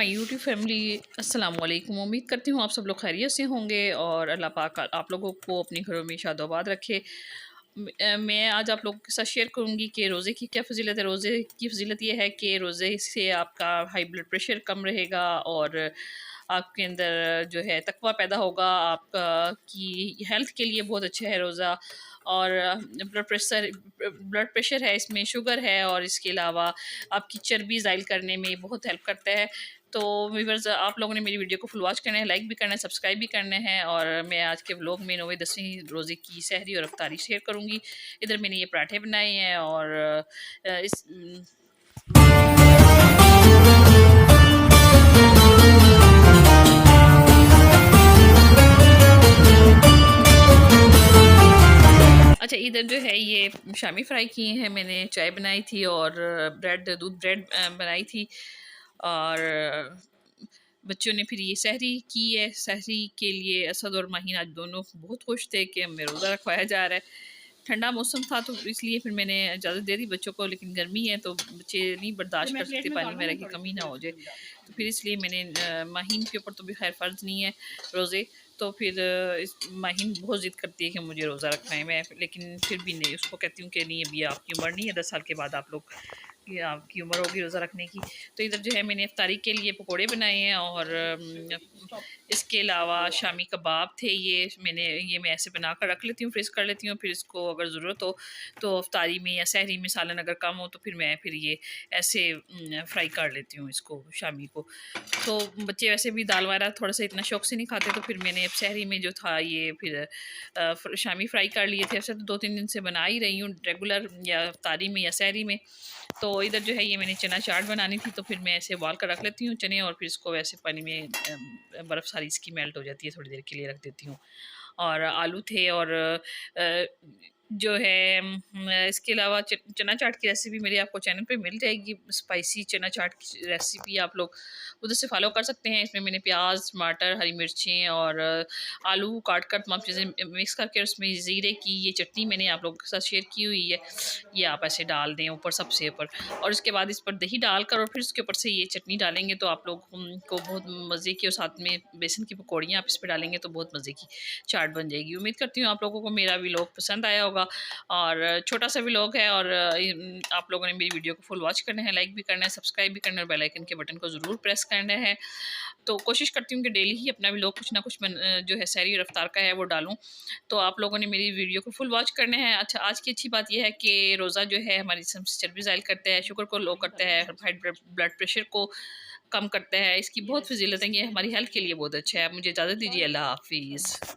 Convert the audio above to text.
My YouTube family, अस्सलाम वालेकुम। उम्मीद करती हूँ आप सब लोग खैरियत से होंगे और अल्लाह पाक आप लोगों को अपने घरों में शादोबाद रखे। मैं आज आप लोगों के साथ शेयर करूँगी कि रोज़े की क्या फ़जीलत है। रोज़े की फ़जीलत ये है कि रोज़े से आपका हाई ब्लड प्रेशर कम रहेगा और आपके अंदर जो है तकवा पैदा होगा। आपका की हेल्थ के लिए बहुत अच्छा है रोज़ा। और ब्लड प्रेशर है, इसमें शुगर है और इसके अलावा आपकी चर्बी ज़ाइल करने में बहुत हेल्प करता है। तो व्यूअर्स, आप लोगों ने मेरी वीडियो को फुल वॉच करना है, लाइक भी करना है, सब्सक्राइब भी करना है। और मैं आज के व्लॉग में 9वीं-10वीं रोज़े की सहरी और अफ्तारी शेयर करूँगी। इधर मैंने ये पराठे बनाए हैं और इस अच्छा, इधर जो है ये शामी फ्राई किए हैं मैंने, चाय बनाई थी और दूध ब्रेड बनाई थी। और बच्चों ने फिर ये सहरी की है। सहरी के लिए असद और माहीन आज दोनों बहुत खुश थे कि हमें रोज़ा रखवाया जा रहा है। ठंडा मौसम था तो इसलिए फिर मैंने इजाज़त दे दी बच्चों को, लेकिन गर्मी है तो बच्चे नहीं बर्दाश्त कर सकते पानी वगैरह की कमी ना हो जाए। तो फिर इसलिए मैंने माहीन के ऊपर तो भी खैर फ़र्ज़ नहीं है रोज़े। तो फिर इस माहीन बहुत ज़िद करती है कि मुझे रोज़ा रखना है। मैं लेकिन फिर भी नहीं, उसको कहती हूँ कि नहीं, अभी आपकी उम्र नहीं है, 10 साल के बाद आप लोग कि आपकी उम्र होगी रोज़ा रखने की। तो इधर जो है मैंने इफ्तारी के लिए पकोड़े बनाए हैं और इसके अलावा शामी कबाब थे। ये मैं ऐसे बना कर रख लेती हूँ, फ्रीज़ कर लेती हूँ, फिर इसको अगर ज़रूरत हो तो इफ्तारी में या सहरी में सालन अगर कम हो तो फिर मैं ये ऐसे फ्राई कर लेती हूँ इसको शामी को। तो बच्चे वैसे भी दाल वगैरह थोड़ा सा इतना शौक से नहीं खाते, तो फिर मैंने अब सहरी में जो था ये फिर शामी फ्राई कर लिए थे। ऐसे तो 2-3 दिन से बना ही रही हूँ रेगुलर, या इफ्तारी में या सहरी में। तो इधर जो है ये मैंने चना चाट बनानी थी, तो फिर मैं ऐसे उबाल कर रख लेती हूँ चने, और फिर इसको वैसे पानी में बर्फ़ सारी इसकी मेल्ट हो जाती है, थोड़ी देर के लिए रख देती हूँ। और आलू थे और जो है इसके अलावा चना चाट की रेसिपी मेरी आपको चैनल पे मिल जाएगी। स्पाइसी चना चाट की रेसिपी आप लोग उधर से फॉलो कर सकते हैं। इसमें मैंने प्याज, टमाटर, हरी मिर्चें और आलू काट कर तमाम चीज़ें मिक्स करके उसमें ज़ीरे की ये चटनी मैंने आप लोगों के साथ शेयर की हुई है। ये आप ऐसे डाल दें ऊपर, सबसे ऊपर, और उसके बाद इस पर दही डालकर और फिर उसके ऊपर से ये चटनी डालेंगे तो आप लोग को बहुत मज़े की, और साथ में बेसन की पकौड़ियाँ आप इस पर डालेंगे तो बहुत मज़े की चाट बन जाएगी। उम्मीद करती हूँ आप लोगों को मेरा व्लॉग पसंद आया होगा। और छोटा सा व्लॉग है और आप लोगों ने मेरी वीडियो को फुल वॉच करना है, लाइक भी करना है, सब्सक्राइब भी करना है और बेल आइकन के बटन को ज़रूर प्रेस करना है। तो कोशिश करती हूँ कि डेली ही अपना व्लॉग कुछ ना कुछ जो है सहरी और इफ्तार का है वो डालूँ। तो आप लोगों ने मेरी वीडियो को फुल वॉच करना है। अच्छा, आज की अच्छी बात यह है कि रोज़ा जो है हमारी जिस्म से चर्बी ज़ाइल करता है, शुगर को लो करता है, हाई ब्लड प्रेशर को कम करता है। इसकी बहुत फजीलत है, ये हमारी हेल्थ के लिए बहुत अच्छा है। मुझे इजाज़त दीजिए, अल्लाह हाफिज़।